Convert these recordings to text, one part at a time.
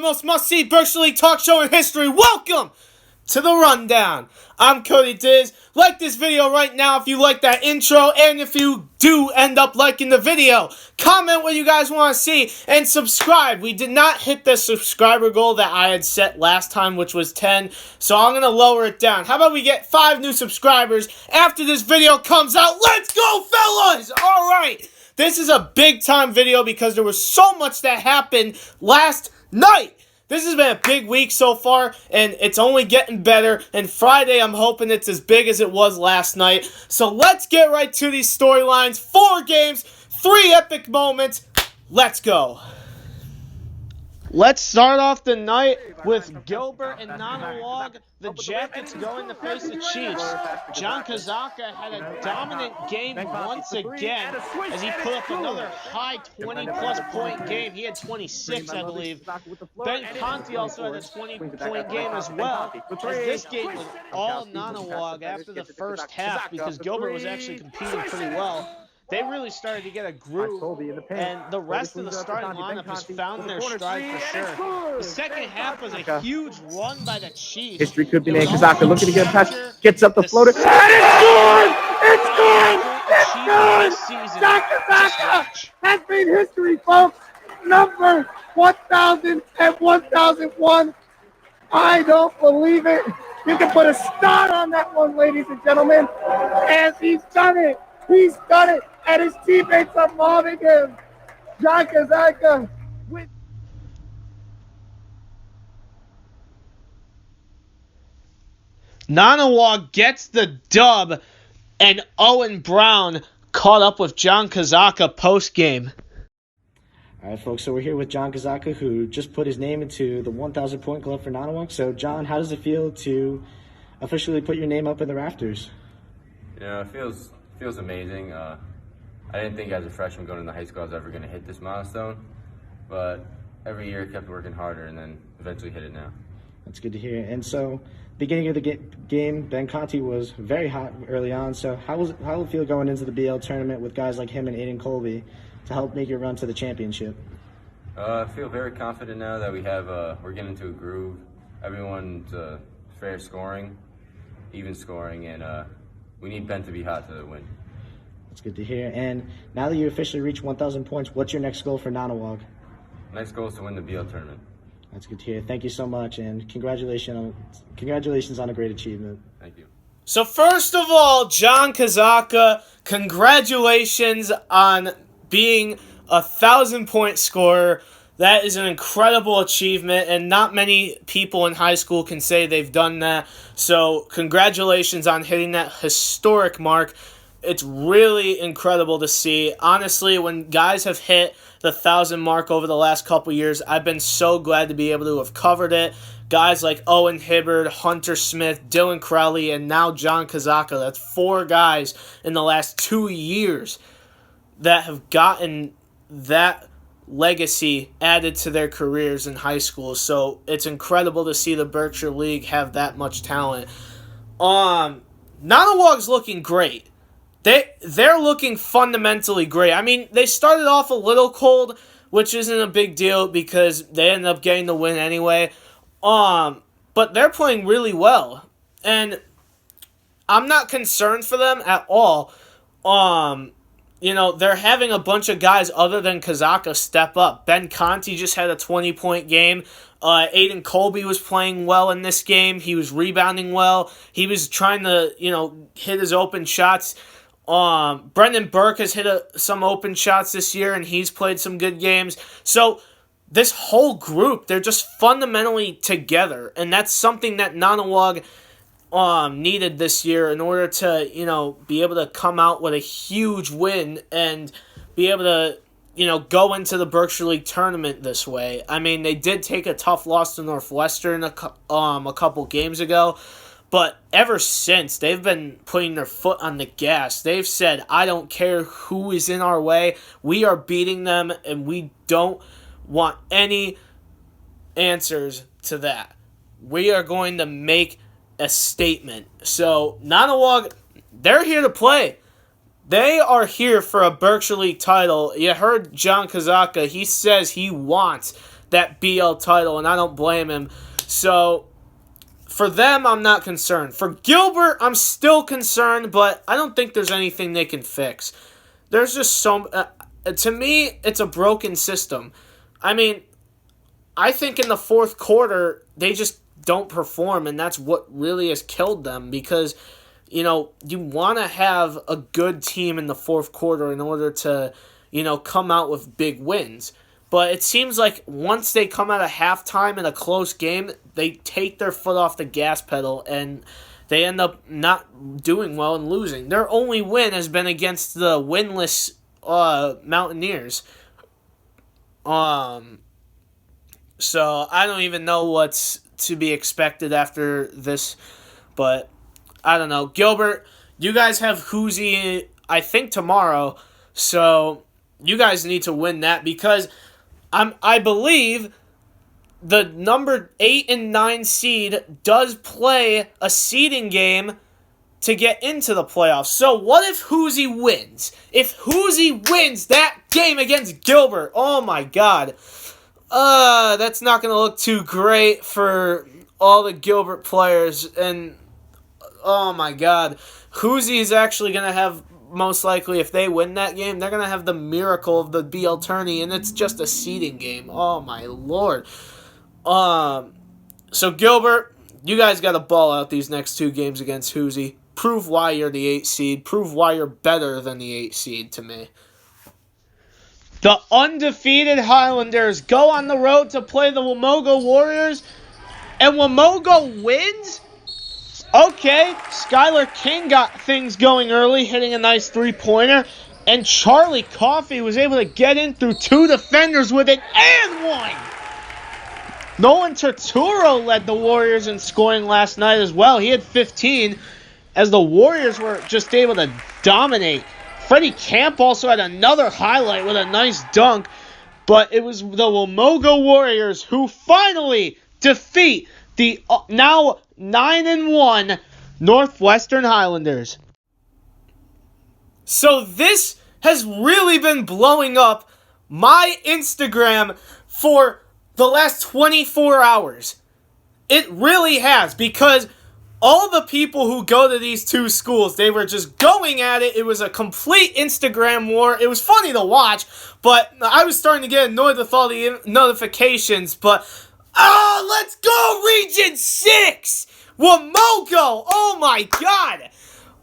most must-see Berkshire League talk show in history. Welcome to the Rundown. I'm Cody Diz. Like this video right now if you like that intro, and if you do end up liking the video, comment what you guys want to see, and subscribe. We did not hit the subscriber goal that I had set last time, which was 10, so I'm going to lower it down. How about we get 5 new subscribers after this video comes out? Let's go, fellas! Alright, this is a big-time video because there was so much that happened last night. This has been a big week so far, and it's only getting better. And Friday, I'm hoping it's as big as it was last night. So let's get right to these storylines. 4 games, 3 epic moments. Let's go. Let's start off the night with Gilbert and Nonnewaug. The Jackets going to face the Chiefs. John Khazzaka had a dominant game once again as he put up another high 20-plus point game. He had 26, I believe. Ben Conti also had a 20-point game as well. As this game was all Nonnewaug after the first half because Gilbert was actually competing pretty well. They really started to get a groove, and the rest of the starting lineup has found their stride for sure. The second half was a huge run by the Chiefs. History could be named. Khazzaka looking to get a pass, gets up the floater, and it's good! It's good! It's good! John Khazzaka has made history, folks. Number 1,000 and 1,001. I don't believe it. You can put a star on that one, ladies and gentlemen, as he's done it. He's done it, and his teammates are mobbing him. John Khazzaka with... Nonnewaug gets the dub, and Owen Brown caught up with John Khazzaka post-game. All right, folks, so we're here with John Khazzaka, who just put his name into the 1,000-point club for Nonnewaug. So, John, how does it feel to officially put your name up in the rafters? Yeah, it feels amazing. I didn't think as a freshman going into high school I was ever going to hit this milestone, but every year I kept working harder and then eventually hit it now. That's good to hear. And so, beginning of the game, Ben Conti was very hot early on. So how will it feel going into the BL tournament with guys like him and Aiden Colby to help make your run to the championship? I feel very confident now that we're getting into a groove. Everyone's fair scoring, even scoring, and we need Ben to be hot to win. That's good to hear. And now that you officially reached 1,000 points, what's your next goal for Nonnewaug? Next goal is to win the BL tournament. That's good to hear. Thank you so much, and congratulations on a great achievement. Thank you. So first of all, John Khazzaka, congratulations on being a 1,000-point scorer. That is an incredible achievement, and not many people in high school can say they've done that. So congratulations on hitting that historic mark. It's really incredible to see. Honestly, when guys have hit the 1,000 mark over the last couple years, I've been so glad to be able to have covered it. Guys like Owen Hibbard, Hunter Smith, Dylan Crowley, and now John Khazzaka. That's 4 guys in the last 2 years that have gotten that legacy added to their careers in high school. So it's incredible to see the Berkshire League have that much talent. Nonnewaug's looking great. They're looking fundamentally great. I mean, they started off a little cold, which isn't a big deal because they ended up getting the win anyway. But they're playing really well, and I'm not concerned for them at all. You know, they're having a bunch of guys other than Khazzaka step up. Ben Conti just had a 20-point game. Aiden Colby was playing well in this game. He was rebounding well. He was trying to, hit his open shots. Brendan Burke has hit some open shots this year, and he's played some good games. So this whole group, they're just fundamentally together, and that's something that Nonnewaug needed this year in order to, be able to come out with a huge win and be able to, go into the Berkshire League tournament this way. I mean, they did take a tough loss to Northwestern a couple games ago, but ever since, they've been putting their foot on the gas. They've said, I don't care who is in our way. We are beating them, and we don't want any answers to that. We are going to make a statement. So, Nonnewaug, they're here to play. They are here for a Berkshire League title. You heard John Khazzaka. He says he wants that BL title, and I don't blame him. So for them, I'm not concerned. For Gilbert, I'm still concerned, but I don't think there's anything they can fix. There's just to me, it's a broken system. I mean, I think in the fourth quarter, they just don't perform, and that's what really has killed them because, you want to have a good team in the fourth quarter in order to, come out with big wins. But it seems like once they come out of halftime in a close game, they take their foot off the gas pedal and they end up not doing well and losing. Their only win has been against the winless Mountaineers. So I don't even know what's to be expected after this, but I don't know. Gilbert, you guys have Hoosie, I think, tomorrow, so you guys need to win that because I believe the number 8 and 9 seed does play a seeding game to get into the playoffs. So what if Hoosie wins? If Hoosie wins that game against Gilbert, oh my God. That's not going to look too great for all the Gilbert players. And, oh my God. Hoosie is actually going to have, most likely, if they win that game, they're going to have the miracle of the BL tourney, and it's just a seeding game. Oh my Lord. So Gilbert, you guys got to ball out these next 2 games against Hoosie. Prove why you're the 8 seed. Prove why you're better than the 8 seed to me. The undefeated Highlanders go on the road to play the Wamogo Warriors, and Wamogo wins? Okay, Skylar King got things going early, hitting a nice 3-pointer, and Charlie Coffey was able to get in through 2 defenders with it and 1. Nolan Turturro led the Warriors in scoring last night as well. He had 15, as the Warriors were just able to dominate. Freddie Camp also had another highlight with a nice dunk, but it was the Wamogo Warriors who finally defeat the now 9-1 Northwestern Highlanders. So this has really been blowing up my Instagram for the last 24 hours. It really has, because all the people who go to these 2 schools, they were just going at it. It was a complete Instagram war. It was funny to watch, but I was starting to get annoyed with all the notifications. But, let's go Region 6! Wamogo! Oh my God!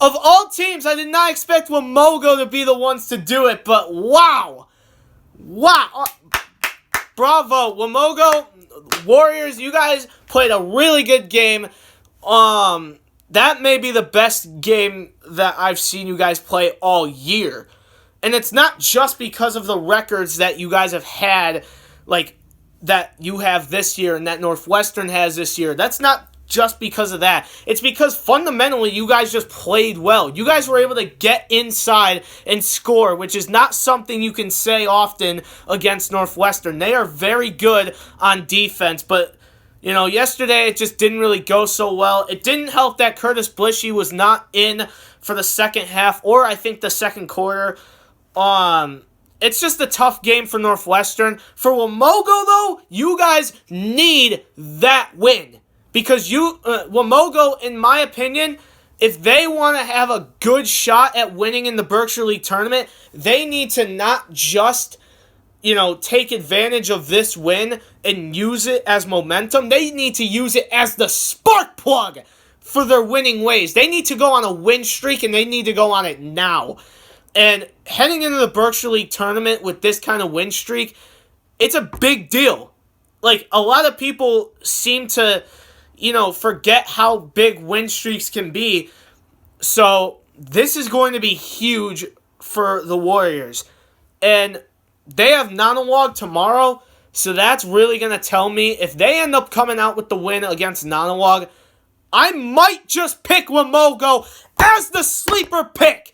Of all teams, I did not expect Wamogo to be the ones to do it, but wow! Wow! Bravo, Wamogo Warriors, you guys played a really good game. That may be the best game that I've seen you guys play all year. And it's not just because of the records that you guys have had, like, that you have this year and that Northwestern has this year. That's not just because of that. It's because fundamentally you guys just played well. You guys were able to get inside and score, which is not something you can say often against Northwestern. They are very good on defense, but yesterday it just didn't really go so well. It didn't help that Curtis Blishy was not in for the second half, or I think the second quarter. It's just a tough game for Northwestern. For Wamogo, though, you guys need that win. Because Wamogo, in my opinion, if they want to have a good shot at winning in the Berkshire League tournament, they need to not just take advantage of this win and use it as momentum. They need to use it as the spark plug for their winning ways. They need to go on a win streak, and they need to go on it now. And heading into the Berkshire League tournament with this kind of win streak, it's a big deal. Like, a lot of people seem to, forget how big win streaks can be. So, this is going to be huge for the Warriors. And they have Nonnewaug tomorrow, so that's really going to tell me if they end up coming out with the win against Nonnewaug, I might just pick Wamogo as the sleeper pick.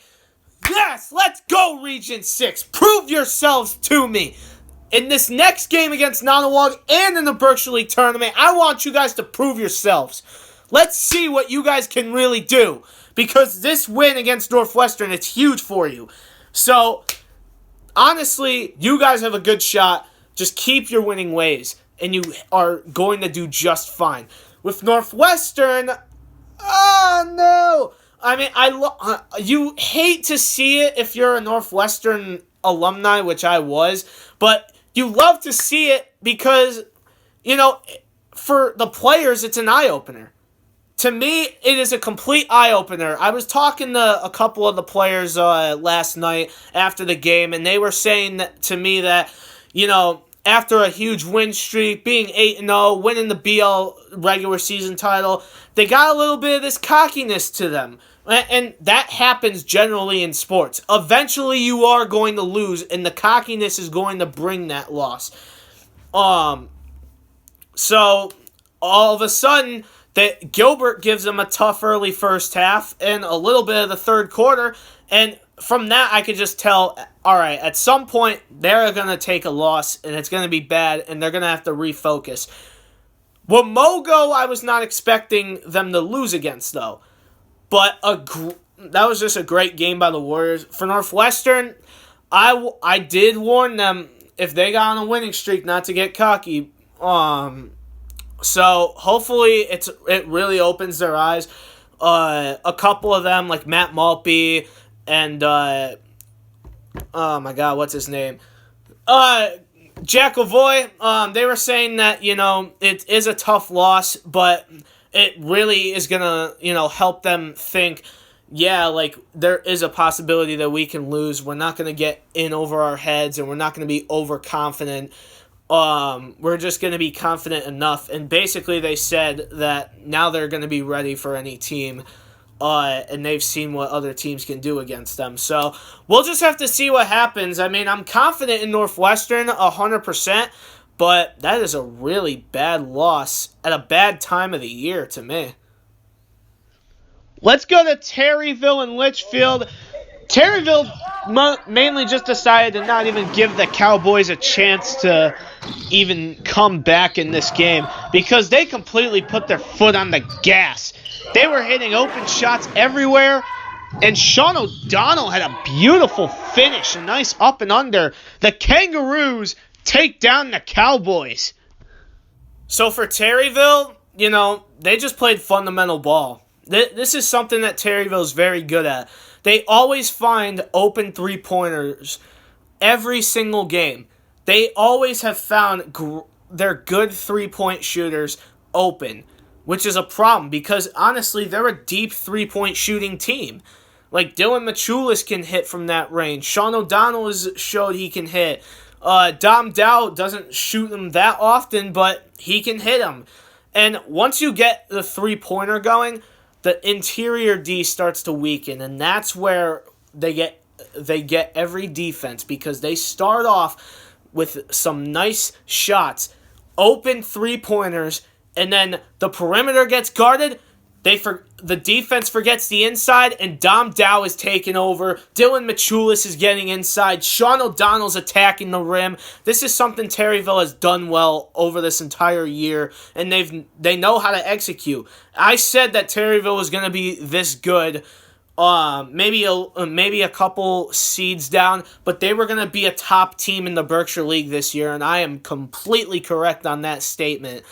Yes, let's go Region 6. Prove yourselves to me. In this next game against Nonnewaug and in the Berkshire League tournament, I want you guys to prove yourselves. Let's see what you guys can really do, because this win against Northwestern, it's huge for you. So, honestly, you guys have a good shot Just keep your winning ways, and you are going to do just fine. With Northwestern, oh no! I mean, you hate to see it if you're a Northwestern alumni, which I was, but you love to see it because, for the players, it's an eye-opener. To me, it is a complete eye-opener. I was talking to a couple of the players last night after the game, and they were saying to me that, after a huge win streak, being 8-0, winning the BL regular season title, they got a little bit of this cockiness to them. And that happens generally in sports. Eventually, you are going to lose, and the cockiness is going to bring that loss. So, all of a sudden, that Gilbert gives them a tough early first half and a little bit of the third quarter, and from that I could just tell, all right, at some point they're going to take a loss and it's going to be bad and they're going to have to refocus. Wamogo, I was not expecting them to lose against, though, but that was just a great game by the Warriors. For Northwestern, I did warn them if they got on a winning streak not to get cocky. So hopefully it really opens their eyes. A couple of them, like Matt Maltby and oh my God, what's his name? Jack Lavoie. They were saying that it is a tough loss, but it really is gonna help them think. Yeah, like there is a possibility that we can lose. We're not gonna get in over our heads, and we're not gonna be overconfident. We're just going to be confident enough. And basically they said that now they're going to be ready for any team, and they've seen what other teams can do against them. So we'll just have to see what happens. I mean, I'm confident in Northwestern 100%, but that is a really bad loss at a bad time of the year to me. Let's go to Terryville and Litchfield. Terryville mainly just decided to not even give the Cowboys a chance to even come back in this game because they completely put their foot on the gas. They were hitting open shots everywhere, and Sean O'Donnell had a beautiful finish, a nice up and under. The Kangaroos take down the Cowboys. So for Terryville, they just played fundamental ball. This is something that Terryville is very good at. They always find open three-pointers every single game. They always have found their good three-point shooters open, which is a problem because, honestly, they're a deep three-point shooting team. Like, Dylan Machulis can hit from that range. Sean O'Donnell has showed he can hit. Dom Dow doesn't shoot them that often, but he can hit them. And once you get the three-pointer going, the interior D starts to weaken, and that's where they get every defense because they start off with some nice shots, open three-pointers, and then the perimeter gets guarded. The defense forgets the inside, and Dom Dow is taking over. Dylan Machulis is getting inside. Sean O'Donnell's attacking the rim. This is something Terryville has done well over this entire year, and they know how to execute. I said that Terryville was going to be this good, maybe a couple seeds down, but they were going to be a top team in the Berkshire League this year, and I am completely correct on that statement.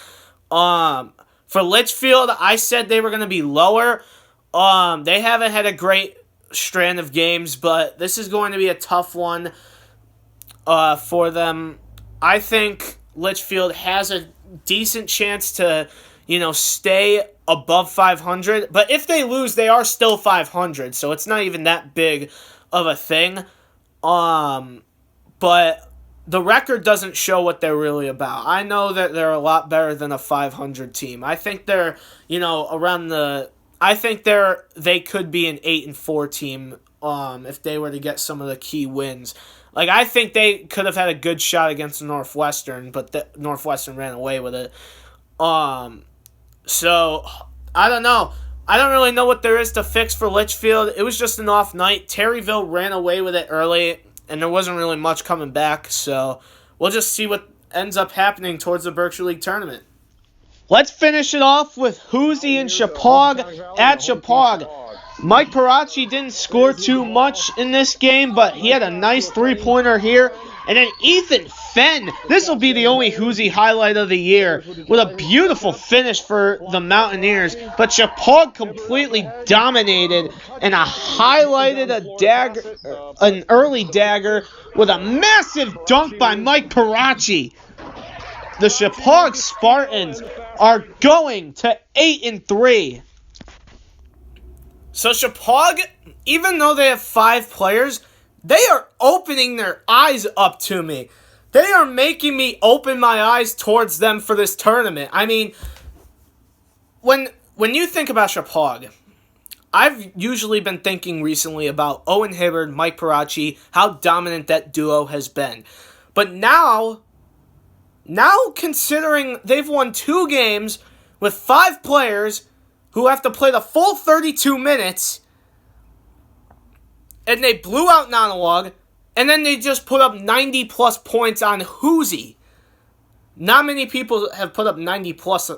For Litchfield, I said they were going to be lower. They haven't had a great strand of games, but this is going to be a tough one for them. I think Litchfield has a decent chance to, stay above 500. But if they lose, they are still 500, so it's not even that big of a thing. But the record doesn't show what they're really about. I know that they're a lot better than a 500 team. I think they're, I think they could be an 8-4 team if they were to get some of the key wins. Like, I think they could have had a good shot against Northwestern, but Northwestern ran away with it. So, I don't know. I don't really know what there is to fix for Litchfield. It was just an off night. Terryville ran away with it early, and there wasn't really much coming back, so we'll just see what ends up happening towards the Berkshire League tournament. Let's finish it off with Hoosie and Shepaug at Shepaug. Mike Parachi didn't score too much in this game, but he had a nice three-pointer here. And then Ethan Fenn. This will be the only Hoosie highlight of the year with a beautiful finish for the Mountaineers. But Shepaug completely dominated and highlighted an early dagger with a massive dunk by Mike Parachi. The Shepaug Spartans are going to 8-3. So Shepaug, even though they have 5 players, they are opening their eyes up to me. They are making me open my eyes towards them for this tournament. I mean, when you think about Shepaug, I've usually been thinking recently about Owen Hibbard, Mike Parachi, how dominant that duo has been. But now considering they've won 2 games with 5 players who have to play the full 32 minutes, and they blew out Nonnewaug, and then they just put up 90-plus points on Hoosie. Not many people have put up 90-plus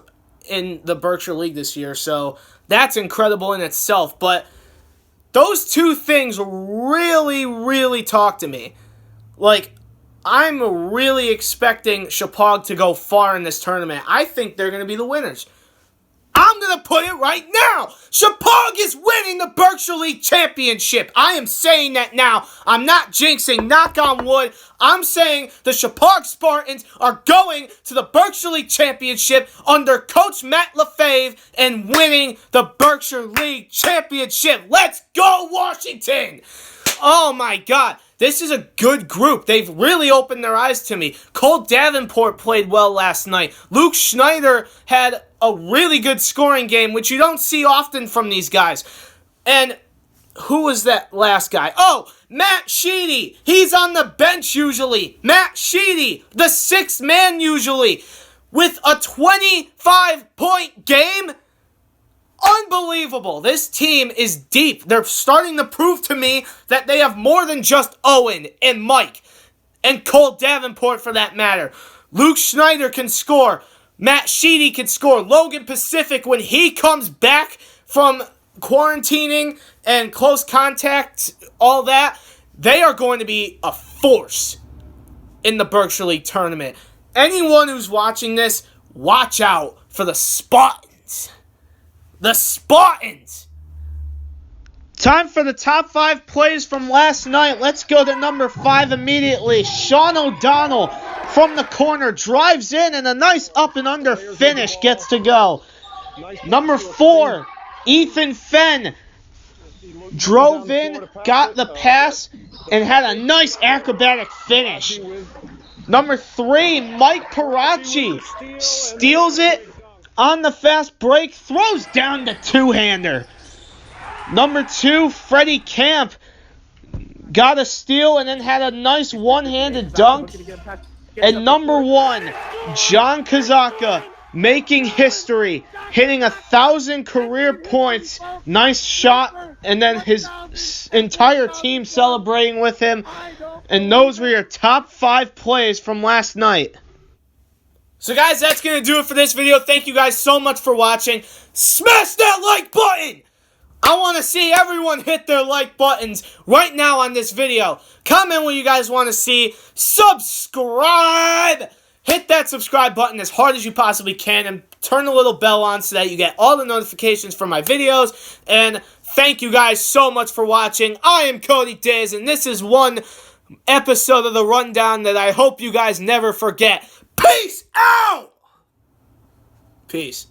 in the Berkshire League this year, so that's incredible in itself. But those 2 things really, really talk to me. Like, I'm really expecting Shepaug to go far in this tournament. I think they're going to be the winners. I'm going to put it right now. Shepaug is winning the Berkshire League Championship. I am saying that now. I'm not jinxing, knock on wood. I'm saying the Shepaug Spartans are going to the Berkshire League Championship under Coach Matt LaFave and winning the Berkshire League Championship. Let's go, Washington! Oh my God. This is a good group. They've really opened their eyes to me. Cole Davenport played well last night. Luke Schneider had a really good scoring game, which you don't see often from these guys. And who was that last guy? Oh, Matt Sheedy. He's on the bench usually. Matt Sheedy, the 6th man usually, with a 25-point game. Unbelievable. This team is deep. They're starting to prove to me that they have more than just Owen and Mike and Cole Davenport for that matter. Luke Schneider can score. Matt Sheedy can score. Logan Pacific, when he comes back from quarantining and close contact, all that, they are going to be a force in the Berkshire League tournament. Anyone who's watching this, watch out for the Spartans. The Spartans! Time for the top 5 plays from last night. Let's go to number 5 immediately. Sean O'Donnell from the corner drives in and a nice up and under finish gets to go. Number 4, Ethan Fenn drove in, got the pass, and had a nice acrobatic finish. Number 3, Mike Parachi steals it on the fast break, throws down the 2-hander. Number 2, Freddie Camp got a steal and then had a nice one-handed dunk. And number 1, John Khazzaka making history, hitting 1,000 career points. Nice shot, and then his entire team celebrating with him. And those were your top 5 plays from last night. So guys, that's going to do it for this video. Thank you guys so much for watching. Smash that like button! I want to see everyone hit their like buttons right now on this video. Comment what you guys want to see. Subscribe! Hit that subscribe button as hard as you possibly can and turn the little bell on so that you get all the notifications for my videos. And thank you guys so much for watching. I am Cody Diz, and this is one episode of The Rundown that I hope you guys never forget. Peace out! Peace.